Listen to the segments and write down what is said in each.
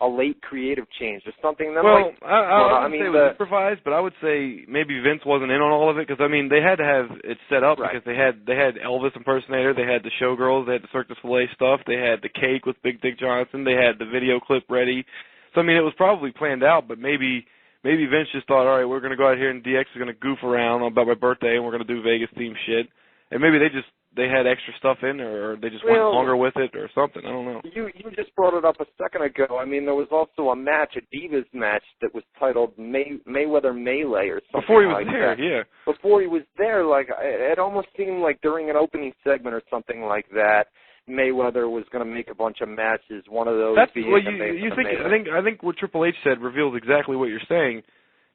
a late creative change or something. Then well, I wouldn't say it was improvised, but I would say maybe Vince wasn't in on all of it, because I mean they had to have it set up because they had Elvis impersonator, they had the showgirls, they had the Cirque du Soleil stuff, they had the cake with Big Dick Johnson, they had the video clip ready. So I mean it was probably planned out, but maybe Vince just thought, all right, we're going to go out here and DX is going to goof around about my birthday and we're going to do Vegas themed shit, and maybe they had extra stuff in there, or they just went longer with it, or something. I don't know. You just brought it up a second ago. I mean, there was also a match, a Divas match, that was titled Mayweather Melee or something. Before he was like there, that. yeah. Before he was there, like it almost seemed like during an opening segment or something like that, Mayweather was going to make a bunch of matches. One of those being I think what Triple H said reveals exactly what you're saying,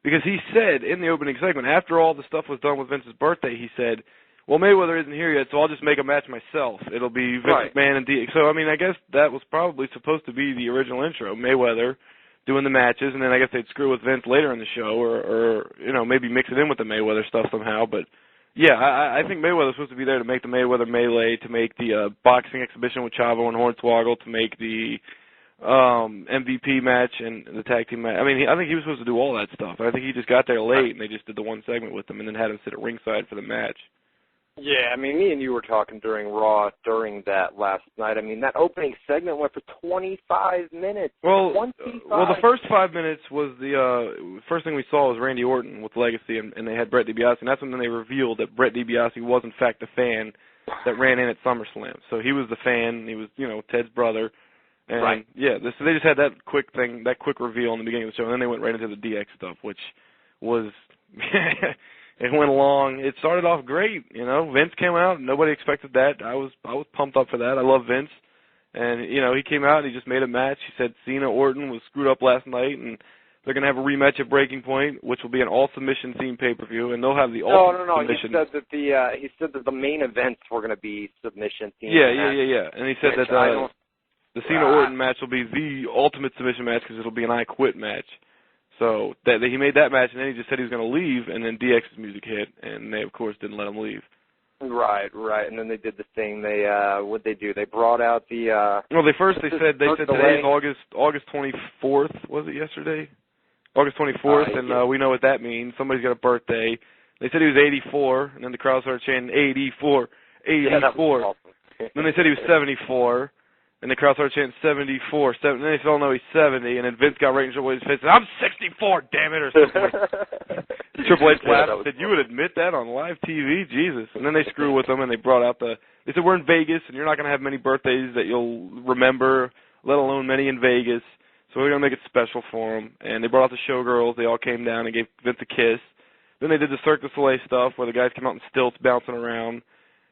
because he said in the opening segment, after all the stuff was done with Vince's birthday, he said, well, Mayweather isn't here yet, so I'll just make a match myself. It'll be Vince McMahon and DX. So, I mean, I guess that was probably supposed to be the original intro, Mayweather doing the matches, and then I guess they'd screw with Vince later in the show, or maybe mix it in with the Mayweather stuff somehow. But, yeah, I think Mayweather's supposed to be there to make the Mayweather Melee, to make the boxing exhibition with Chavo and Hornswoggle, to make the MVP match and the tag team match. I mean, I think he was supposed to do all that stuff. I think he just got there late, and they just did the one segment with him, and then had him sit at ringside for the match. Yeah, I mean, me and you were talking during Raw during that last night. I mean, that opening segment went for 25 minutes. Well, the first 5 minutes was the first thing we saw was Randy Orton with Legacy, and they had Brett DiBiase, and that's when they revealed that Brett DiBiase was, in fact, the fan that ran in at SummerSlam. So he was the fan, he was, Ted's brother. And, yeah, so they just had that quick reveal in the beginning of the show, and then they went right into the DX stuff, which was... It went along. It started off great, Vince came out. Nobody expected that. I was pumped up for that. I love Vince, and he came out and he just made a match. He said Cena Orton was screwed up last night, and they're gonna have a rematch at Breaking Point, which will be an all submission themed pay-per-view, and they'll have the ultimate submission. He said that the main events were gonna be submission themed. Yeah. And he said that the Cena Orton match will be the ultimate submission match because it'll be an I Quit match. So he made that match, and then he just said he was going to leave, and then DX's music hit, and they, of course, didn't let him leave. Right. And then they did the thing. What'd they do? They brought out the... Well, they said today's August 24th. Was it yesterday? August 24th, and we know what that means. Somebody's got a birthday. They said he was 84, and then the crowd started chanting, 84, 84. Yeah, that was awesome. Then they said he was 74. And the crowd started chanting 74, 7, and then they all know he's 70, and then Vince got right in Triple H's face and said, I'm 64, damn it, or something like that. Triple H laughed and said, you would admit that on live TV? Jesus. And then they screw with him, and they brought out they said, we're in Vegas, and you're not going to have many birthdays that you'll remember, let alone many in Vegas, so we're going to make it special for him. And they brought out the showgirls. They all came down and gave Vince a kiss. Then they did the Cirque du Soleil stuff where the guys came out in stilts bouncing around.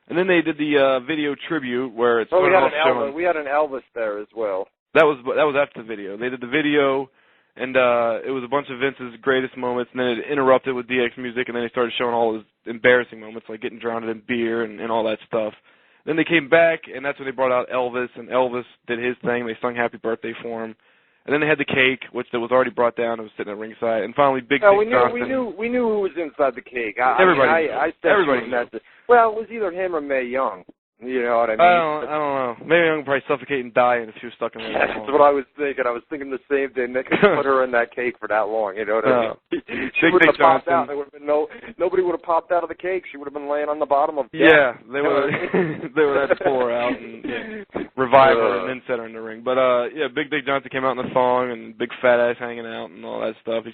And then they did the video tribute where it's... we had an Elvis there as well. That was after the video. They did the video, and it was a bunch of Vince's greatest moments, and then it interrupted with DX music, and then they started showing all his embarrassing moments, like getting drowned in beer and all that stuff. Then they came back, and that's when they brought out Elvis, and Elvis did his thing. They sung Happy Birthday for him. And then they had the cake, which was already brought down. It was sitting at ringside. And finally, Big Dick Johnson. We knew who was inside the cake. Everybody knew. Well, it was either him or Mae Young. You know what I mean? I don't know. Mae Young would probably suffocate and die if she was stuck in there. That's what I was thinking. I was thinking the same thing. They could put her in that cake for that long. You know what I mean? She would have popped out. There would have been nobody would have popped out of the cake. She would have been laying on the bottom of death. Yeah, they would have had to pull her out and revive her and then set her in the ring. But Big Dick Johnson came out in the thong and big fat ass hanging out and all that stuff.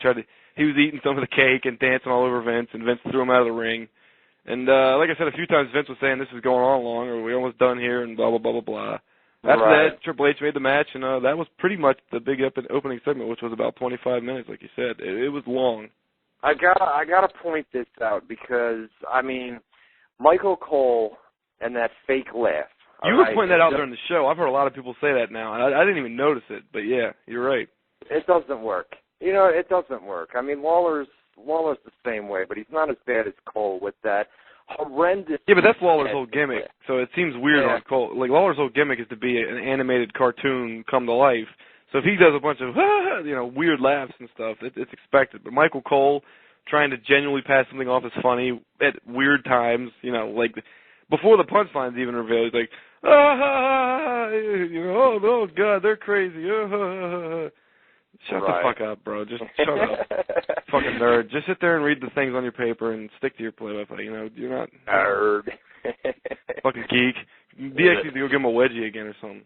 He was eating some of the cake and dancing all over Vince, and Vince threw him out of the ring. And like I said a few times, Vince was saying this is going on long, or we're almost done here, and blah, blah, blah, blah, blah. After that, Triple H made the match, and that was pretty much the big opening segment, which was about 25 minutes, like you said. It was long. I gotta point this out because, I mean, Michael Cole and that fake laugh. You were pointing that out during the show. I've heard a lot of people say that now, and I didn't even notice it. But, yeah, you're right. It doesn't work. It doesn't work. I mean, Lawler's the same way, but he's not as bad as Cole with that horrendous... Yeah, but that's Lawler's whole gimmick, so it seems weird on Cole. Like, Lawler's whole gimmick is to be an animated cartoon come to life. So if he does a bunch of, weird laughs and stuff, it's expected. But Michael Cole trying to genuinely pass something off as funny at weird times, like before the punchline's even revealed, he's like, oh, God, they're crazy. Shut the fuck up, bro. Just shut up. Fucking nerd. Just sit there and read the things on your paper and stick to your play-by-play. You know, you're not... Nerd. Fucking geek. DX needs to go give him a wedgie again or something.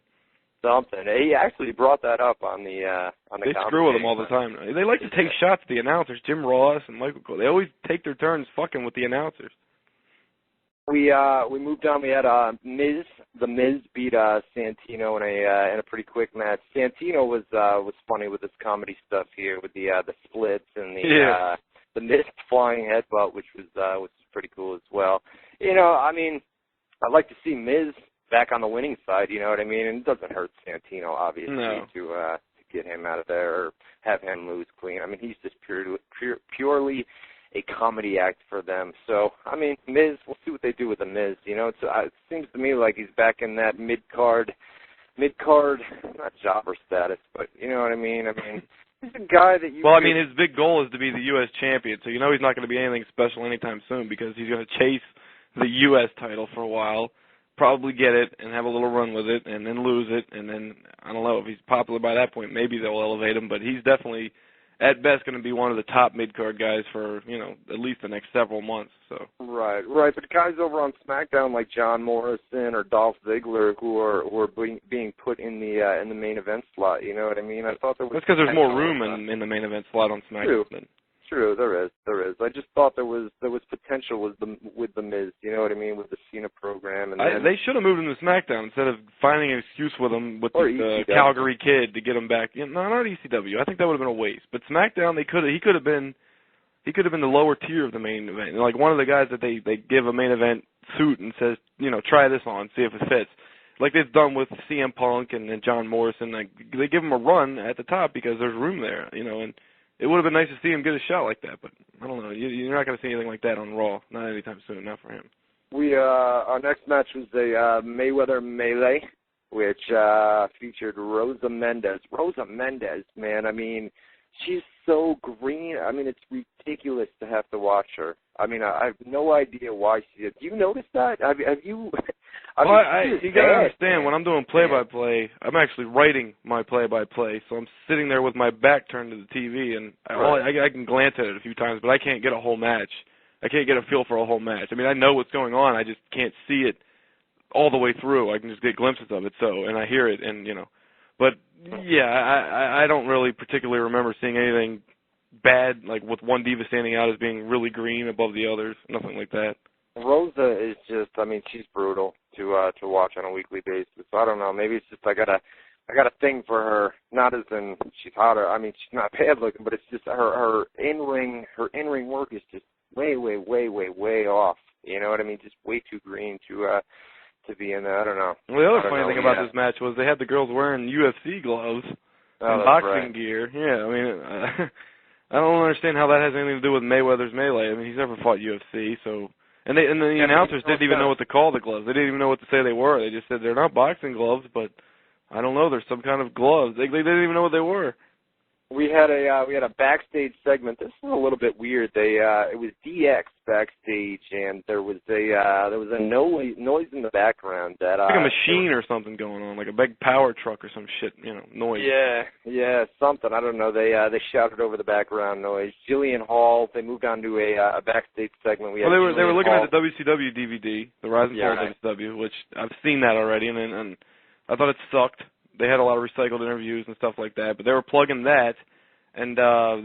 Something. He actually brought that up on the They screw with him all the time. They like to take shots at the announcers. Jim Ross and Michael Cole. They always take their turns fucking with the announcers. We moved on. We had Miz. The Miz beat Santino in a pretty quick match. Santino was funny with his comedy stuff here with the splits and the Miz flying headbutt, which was pretty cool as well. You know, I mean, I'd like to see Miz back on the winning side. You know what I mean? And it doesn't hurt Santino obviously to get him out of there or have him lose clean. I mean, he's just purely a comedy act for them. So, I mean, Miz, we'll see what they do with the Miz. You know, it seems to me like he's back in that mid-card, not jobber status, but you know what I mean? I mean, he's a guy that you... Well, I mean, his big goal is to be the U.S. champion, so you know he's not going to be anything special anytime soon because he's going to chase the U.S. title for a while, probably get it and have a little run with it and then lose it, and then, I don't know, if he's popular by that point, maybe they'll elevate him, but he's definitely... at best going to be one of the top mid-card guys for, you know, at least the next several months. So Right. But guys over on SmackDown like John Morrison or Dolph Ziggler who are being put in the main event slot, you know what I mean? I thought there was... That's because there's more room in the main event slot on SmackDown. True, there is. I just thought there was potential with the Miz, you know what I mean, with the Cena program. And they should have moved him to SmackDown instead of finding an excuse with him with the Calgary kid to get him back. You know, no, not ECW. I think that would have been a waste. But SmackDown, he could have been the lower tier of the main event, like one of the guys that they give a main event suit and says, you know, try this on, see if it fits. Like they've done with CM Punk and John Morrison. Like they give him a run at the top because there's room there, you know, and it would have been nice to see him get a shot like that, but I don't know. You're not going to see anything like that on Raw, not anytime soon, not for him. Our next match was a Mayweather Melee, which featured Rosa Mendes. Rosa Mendes, man, I mean, she's so green. I mean, it's ridiculous to have to watch her. I mean, I have no idea why she did. Do you notice that? Have you? You got to understand, when I'm doing play-by-play, I'm actually writing my play-by-play, so I'm sitting there with my back turned to the TV, and I can glance at it a few times, but I can't get a whole match. I can't get a feel for a whole match. I mean, I know what's going on. I just can't see it all the way through. I can just get glimpses of it, and I hear it, and, you know. But, yeah, I don't really particularly remember seeing anything bad, like with one diva standing out as being really green above the others, nothing like that. Rosa is just, I mean, she's brutal to watch on a weekly basis. So I don't know, maybe it's just I got a thing for her, not as in she's hotter. I mean, she's not bad looking, but it's just her in-ring work is just way off. You know what I mean? Just way too green to be in there. I don't know. Well, the other funny thing about this match was they had the girls wearing UFC gloves and boxing gear. Yeah, I mean, I don't understand how that has anything to do with Mayweather's Melee. I mean, he's never fought UFC, so... And the announcers didn't even know what to call the gloves. They didn't even know what to say they were. They just said they're not boxing gloves, but I don't know. There's some kind of gloves. They didn't even know what they were. We had a backstage segment. This is a little bit weird. It was DX backstage, and there was a noise in the background that like a machine or something going on, like a big power truck or some shit, you know, noise. Yeah, something. I don't know. They shouted over the background noise. Jillian Hall. They moved on to a backstage segment. They were looking at the WCW DVD, the Rise and Fall of WCW, which I've seen that already, and I thought it sucked. They had a lot of recycled interviews and stuff like that, but they were plugging that, and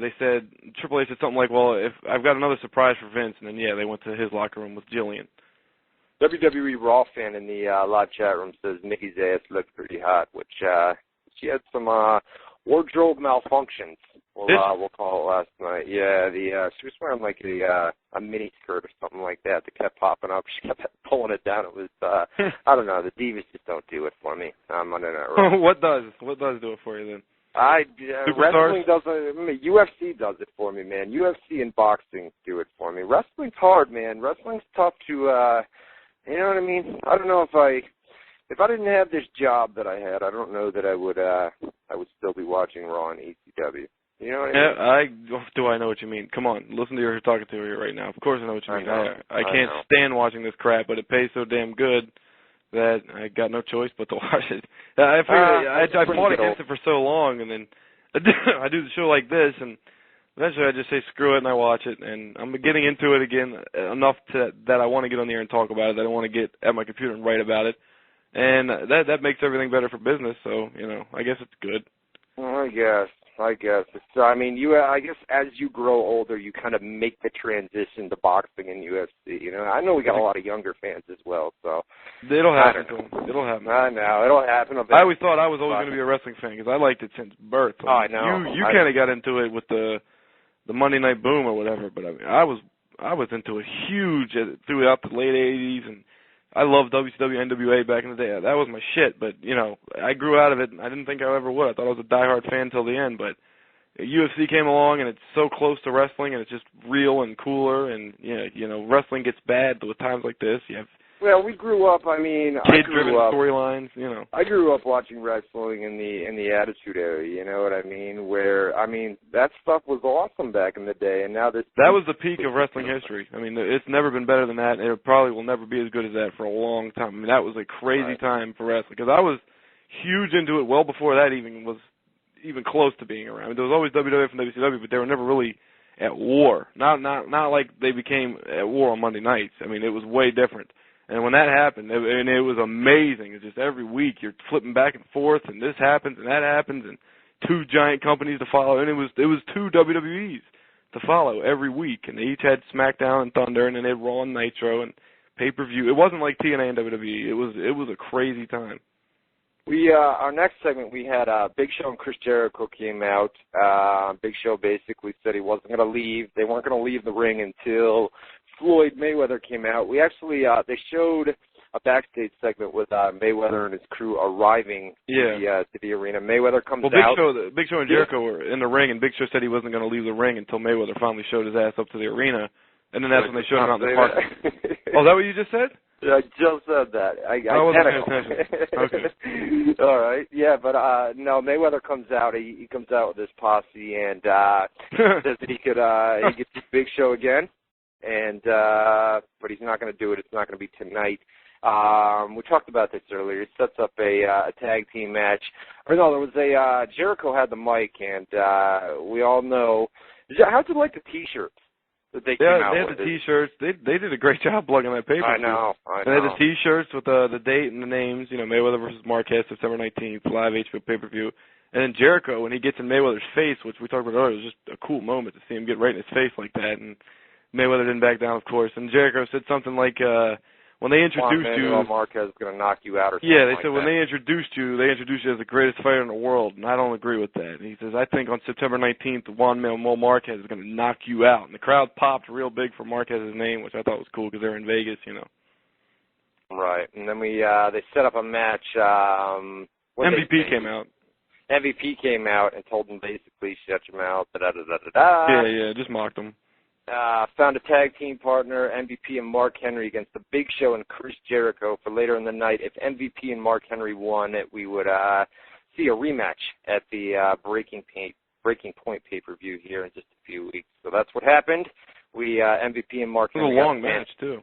they said, Triple H said something like, well, if I've got another surprise for Vince, and then, they went to his locker room with Jillian. WWE Raw fan in the live chat room says Nikki's ass looked pretty hot, which she had some wardrobe malfunctions, we'll call it last night. Yeah, she was wearing like a mini skirt or something like that kept popping up. She kept pulling it down. It was, I don't know, the divas just don't do it for me. Monday Night Raw. What does do it for you then? Wrestling doesn't. I mean, UFC does it for me, man. UFC and boxing do it for me. Wrestling's hard, man. Wrestling's tough to, you know what I mean? I don't know if I didn't have this job that I had, I don't know that I would still be watching Raw and ECW. You know what I mean? Do I know what you mean? Come on, listen to you're talking to her right now. Of course I know what you mean. I can't stand watching this crap, but it pays so damn good that I got no choice but to watch it. I fought against it for so long, and then I do the show like this, and eventually I just say screw it and I watch it, and I'm getting into it again enough that I want to get on the air and talk about it, that I don't want to get at my computer and write about it, and that makes everything better for business, so, I guess it's good. Well, I guess. So, I guess as you grow older, you kind of make the transition to boxing and UFC. I know we got a lot of younger fans as well, so. It'll happen to them. It'll happen. I know. It'll happen. I always thought I was always going to be a wrestling fan because I liked it since birth. Oh, I know. You kind of got into it with the Monday Night Boom or whatever, but I was into it huge throughout the late 80s, and I loved WCW, NWA back in the day. That was my shit, but, I grew out of it, and I didn't think I ever would. I thought I was a diehard fan till the end, but UFC came along, and it's so close to wrestling, and it's just real and cooler, and, wrestling gets bad with times like this. Well, we grew up, kid-driven storylines, I grew up watching wrestling in the Attitude Era, you know what I mean? Where, that stuff was awesome back in the day, and now this... That was the peak of wrestling history. It's never been better than that, and it probably will never be as good as that for a long time. That was a crazy time for wrestling, because I was huge into it well before that even was even close to being around. There was always WWF and WCW, but they were never really at war. Not like they became at war on Monday nights. It was way different. And when that happened, it was amazing. It's just every week you're flipping back and forth, and this happens and that happens, and two giant companies to follow, and it was two WWEs to follow every week, and they each had SmackDown and Thunder, and then they had Raw and Nitro and pay-per-view. It wasn't like TNA and WWE. It was a crazy time. Our next segment, we had Big Show and Chris Jericho came out. Big Show basically said he wasn't going to leave. They weren't going to leave the ring until Floyd Mayweather came out. We actually, they showed a backstage segment with Mayweather and his crew arriving to the arena. Mayweather comes out. Big Show and Jericho were in the ring, and Big Show said he wasn't going to leave the ring until Mayweather finally showed his ass up to the arena, and then that's when they showed him out in the park. Oh, is that what you just said? I just said that. I wasn't paying attention. Okay. All right. Yeah, but no, Mayweather comes out. He comes out with his posse and says that he could see Big Show again. But he's not going to do it. It's not going to be tonight. We talked about this earlier. It sets up a tag team match. Or no, there was Jericho had the mic, and we all know. How'd you like the T-shirts that they came out with? They had the T-shirts. They did a great job plugging that paper. I know. They had the T-shirts with the date and the names. Mayweather versus Marquez, September 19th, live HBO pay-per-view. And then Jericho, when he gets in Mayweather's face, which we talked about earlier, it was just a cool moment to see him get right in his face like that. And Mayweather didn't back down, of course. And Jericho said something like, when they introduced you... Marquez is going to knock you out or something they said when they introduced you as the greatest fighter in the world, and I don't agree with that. And he says, I think on September 19th, Juan Manuel Marquez is going to knock you out. And the crowd popped real big for Marquez's name, which I thought was cool because they're in Vegas, Right. And then they set up a match. MVP came out. MVP came out and told him basically, shut your mouth, da-da-da-da-da. Yeah, just mocked him. Found a tag team partner, MVP and Mark Henry, against the Big Show and Chris Jericho for later in the night. If MVP and Mark Henry won, we would see a rematch at the Breaking Point pay-per-view here in just a few weeks. So that's what happened. MVP and Mark Henry. It was a long match, too.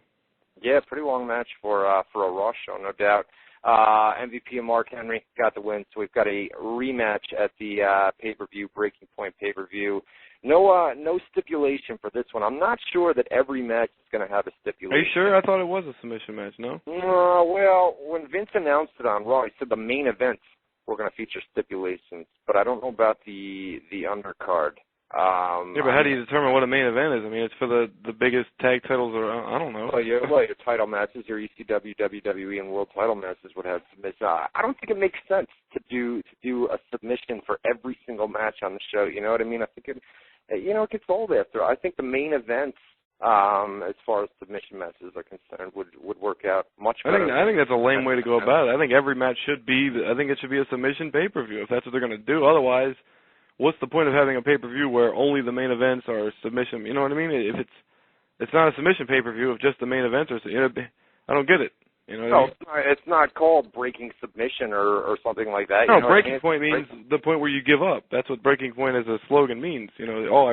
Yeah, pretty long match for a Raw show, no doubt. MVP and Mark Henry got the win, so we've got a rematch at the pay-per-view, Breaking Point pay-per-view. No stipulation for this one. I'm not sure that every match is going to have a stipulation. Are you sure? I thought it was a submission match, no? Well, when Vince announced it on Raw, he said the main events were going to feature stipulations, but I don't know about the undercard. But how do you determine what a main event is? It's for the biggest tag titles, or I don't know. Well, your title matches, your ECW, WWE, and World title matches would have submissions. I don't think it makes sense to do a submission for every single match on the show. You know what I mean? I think it gets old after. I think the main events, as far as submission matches are concerned, would work out much better. I think that's a lame way to go about it. I think every match should be. I think it should be a submission pay-per-view if that's what they're going to do. Otherwise, what's the point of having a pay-per-view where only the main events are submission? You know what I mean? If it's not a submission pay-per-view, if just the main events are, I don't get it. You know what I mean? It's not called breaking submission or something like that. No, breaking point means the point where you give up. That's what breaking point as a slogan means.